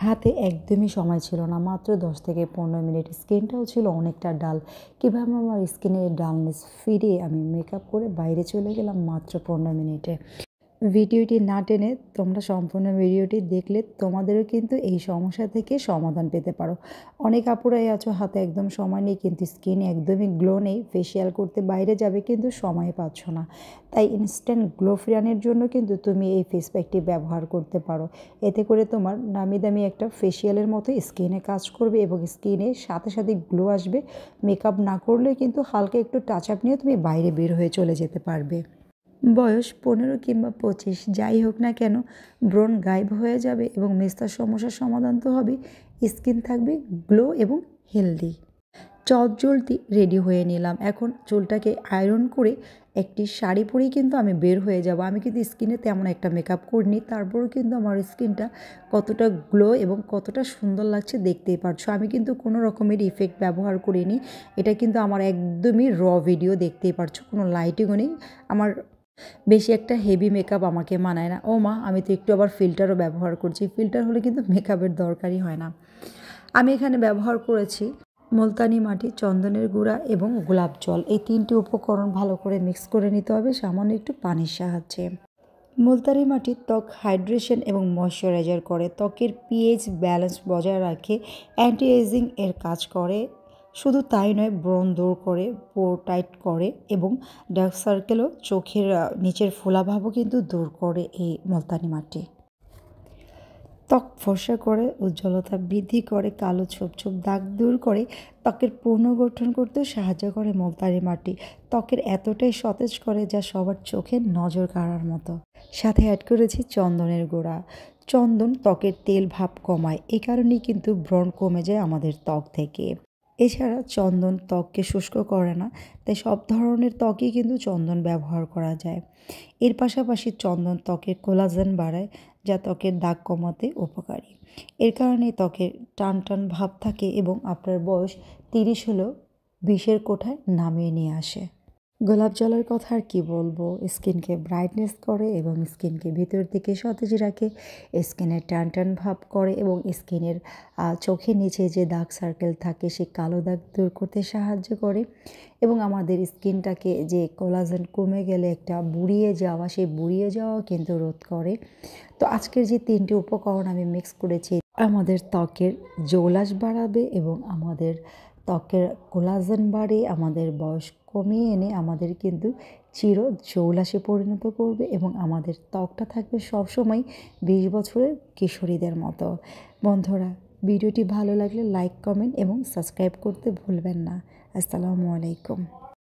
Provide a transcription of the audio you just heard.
হাতে একদমই সময় ছিল না, মাত্র 10 থেকে 15 মিনিট। স্কিনটাও ছিল অনেকটা ডাল। কীভাবে আমার স্কিনের ডালনেস ফিরিয়ে আমি মেকআপ করে বাইরে চলে গেলাম মাত্র 15 মিনিটে। ভিডিওটি না টেনে তোমরা সম্পূর্ণ ভিডিওটি দেখলে তোমাদেরও কিন্তু এই সমস্যা থেকে সমাধান পেতে পারো। অনেক আপুরাই আছো হাতে একদম সময় নেই, কিন্তু স্কিন একদমই গ্লো নেই, ফেসিয়াল করতে বাইরে যাবে কিন্তু সময় পাচ্ছ না। তাই ইনস্ট্যান্ট গ্লো ফিরানোর জন্য কিন্তু তুমি এই ফেস প্যাকটি ব্যবহার করতে পারো। এতে করে তোমার নামি দামি একটা ফেসিয়ালের মতো স্কিনে কাজ করবে এবং স্কিনে সাথে সাথে গ্লো আসবে। মেকআপ না করলেও কিন্তু হালকা একটু টাচ আপ নিয়ে তুমি বাইরে বের হয়ে চলে যেতে পারবে। বয়স 15 কিংবা 25 যাই হোক না কেন, ব্রণ গায়েব হয়ে যাবে এবং মেস্তার সমস্যার সমাধান তো হবেই, স্কিন থাকবে গ্লো এবং হেলদি। চটজলদি রেডি হয়ে নিলাম। এখন চুলটাকে আয়রন করে একটি শাড়ি পরেই কিন্তু আমি বের হয়ে যাব। আমি কিন্তু স্কিনে তেমন একটা মেকআপ করিনি, তারপরেও কিন্তু আমার স্কিনটা কতটা গ্লো এবং কতটা সুন্দর লাগছে দেখতেই পারছো। আমি কিন্তু কোনো রকমের ইফেক্ট ব্যবহার করিনি। এটা কিন্তু আমার একদমই ভিডিও, দেখতেই পারছো, কোনো লাইটিংও নেই। আমার বেশি একটা হেভি মেকআপ আমাকে মানায় না। ও মা, আমি তো একটু আবার ফিল্টারও ব্যবহার করছি। ফিল্টার হলে কিন্তু মেকআপের দরকারই হয় না। আমি এখানে ব্যবহার করেছি মুলতানি মাটি, চন্দনের গুঁড়া এবং গোলাপ জল। এই 3টি উপকরণ ভালো করে মিক্স করে নিতে হবে সামান্য একটু পানির সাহায্যে। মুলতানি মাটি ত্বক হাইড্রেশন এবং ময়শ্চারাইজার করে, ত্বকের পিএইচ ব্যালেন্স বজায় রাখে, অ্যান্টি এজিং এর কাজ করে। শুধু তাই নয়, ব্রণ দূর করে, পোর টাইট করে এবং ডার্ক সার্কেলও, চোখের নিচের ফোলাভাবও কিন্তু দূর করে এই মুলতানি মাটি। ত্বক ফর্সা করে, উজ্জ্বলতা বৃদ্ধি করে, কালো ছোপ ছোপ দাগ দূর করে, ত্বকের পুনর্গঠন করতেও সাহায্য করে মুলতানি মাটি। ত্বকের এতটাই সতেজ করে যা সবার চোখের নজর কাড়ার মতো। সাথে অ্যাড করেছি চন্দনের গুঁড়া। চন্দন ত্বকের তেল ভাব কমায়, এই কারণেই কিন্তু ব্রণ কমে যায় আমাদের ত্বক থেকে। এছাড়া চন্দন ত্বককে শুষ্ক করে না, তাই সব ধরনের ত্বকেই কিন্তু চন্দন ব্যবহার করা যায়। এর পাশাপাশি চন্দন ত্বকের কোলাজেন বাড়ায়, যা ত্বকের দাগ কমাতে উপকারী। এর কারণে ত্বকের টান টান ভাব থাকে এবং আপনার বয়স 30 হলেও 20-এর কোঠায় নামিয়ে নিয়ে আসে। গোলাপ জলের কথা আর কি বলবো, স্কিনকে ব্রাইটনেস করে এবং স্কিনকে ভিতর থেকে সতেজ রাখে, স্কিনের টান টান ভাব করে এবং স্কিনের চোখের নিচে যে দাগ সার্কেল থাকে সেই কালো দাগ দূর করতে সাহায্য করে এবং আমাদের স্কিনটাকে যে কোলাজেন কমে গেলে একটা বুড়িয়ে যাওয়া, সেই বুড়িয়ে যাওয়াও কিন্তু রোধ করে। তো আজকের যে 3টি উপকরণ আমি মিক্স করেছি আমাদের ত্বকের জৌলাস বাড়াবে এবং আমাদের ত্বকের কোলাজেন বাড়িয়ে আমাদের বয়স কমিয়ে এনে আমাদের কিন্তু চির জৌলাসে পরিণত করবে এবং আমাদের ত্বকটা থাকবে সবসময় 20 বছরের কিশোরীদের মতো। বন্ধুরা, ভিডিওটি ভালো লাগলে লাইক, কমেন্ট এবং সাবস্ক্রাইব করতে ভুলবেন না। আসসালামু আলাইকুম।